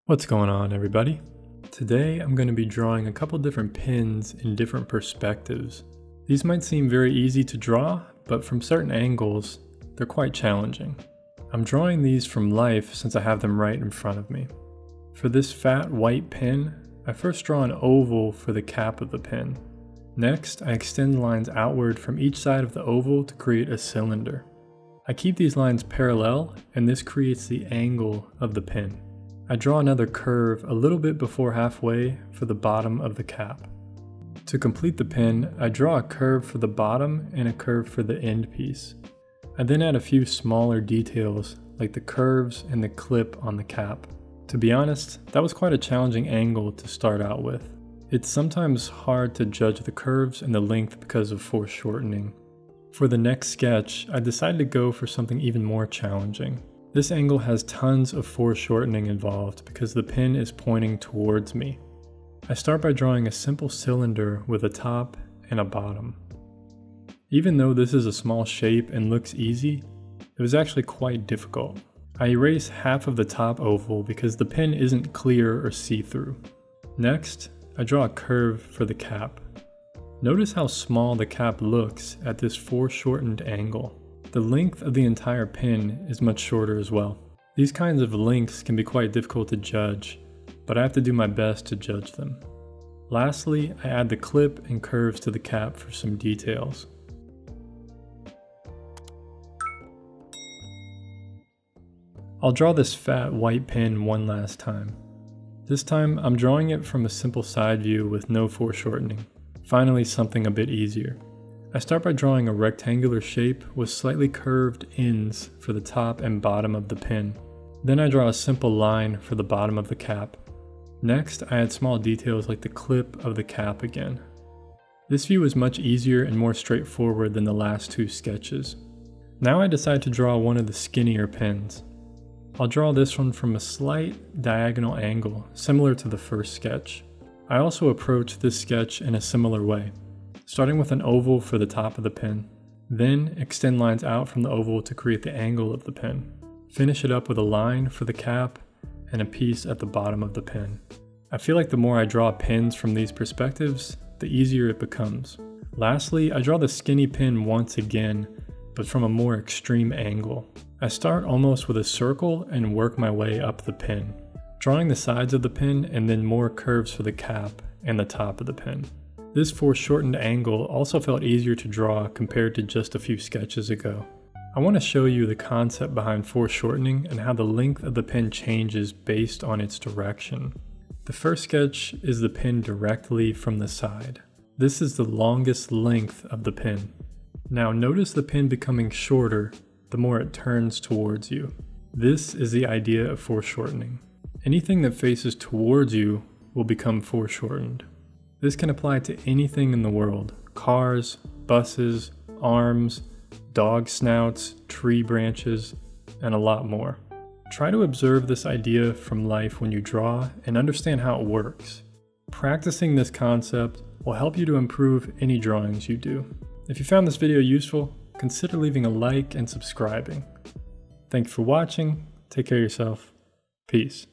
What's going on, everybody? Today I'm going to be drawing a couple different pins in different perspectives. These might seem very easy to draw, but from certain angles, they're quite challenging. I'm drawing these from life since I have them right in front of me. For this fat white pin, I first draw an oval for the cap of the pin. Next, I extend lines outward from each side of the oval to create a cylinder. I keep these lines parallel, and this creates the angle of the pin. I draw another curve a little bit before halfway for the bottom of the cap. To complete the pin, I draw a curve for the bottom and a curve for the end piece. I then add a few smaller details like the curves and the clip on the cap. To be honest, that was quite a challenging angle to start out with. It's sometimes hard to judge the curves and the length because of foreshortening. For the next sketch, I decided to go for something even more challenging. This angle has tons of foreshortening involved because the pin is pointing towards me. I start by drawing a simple cylinder with a top and a bottom. Even though this is a small shape and looks easy, it was actually quite difficult. I erase half of the top oval because the pin isn't clear or see-through. Next, I draw a curve for the cap. Notice how small the cap looks at this foreshortened angle. The length of the entire pin is much shorter as well. These kinds of lengths can be quite difficult to judge, but I have to do my best to judge them. Lastly, I add the clip and curves to the cap for some details. I'll draw this fat white pin one last time. This time, I'm drawing it from a simple side view with no foreshortening. Finally, something a bit easier. I start by drawing a rectangular shape with slightly curved ends for the top and bottom of the pin. Then I draw a simple line for the bottom of the cap. Next, I add small details like the clip of the cap again. This view is much easier and more straightforward than the last two sketches. Now I decide to draw one of the skinnier pins. I'll draw this one from a slight diagonal angle, similar to the first sketch. I also approach this sketch in a similar way, starting with an oval for the top of the pin. Then extend lines out from the oval to create the angle of the pin. Finish it up with a line for the cap and a piece at the bottom of the pin. I feel like the more I draw pins from these perspectives, the easier it becomes. Lastly, I draw the skinny pin once again, but from a more extreme angle. I start almost with a circle and work my way up the pin, drawing the sides of the pin and then more curves for the cap and the top of the pin. This foreshortened angle also felt easier to draw compared to just a few sketches ago. I want to show you the concept behind foreshortening and how the length of the pin changes based on its direction. The first sketch is the pin directly from the side. This is the longest length of the pin. Now notice the pin becoming shorter the more it turns towards you. This is the idea of foreshortening. Anything that faces towards you will become foreshortened. This can apply to anything in the world: cars, buses, arms, dog snouts, tree branches, and a lot more. Try to observe this idea from life when you draw and understand how it works. Practicing this concept will help you to improve any drawings you do. If you found this video useful, consider leaving a like and subscribing. Thank you for watching. Take care of yourself. Peace.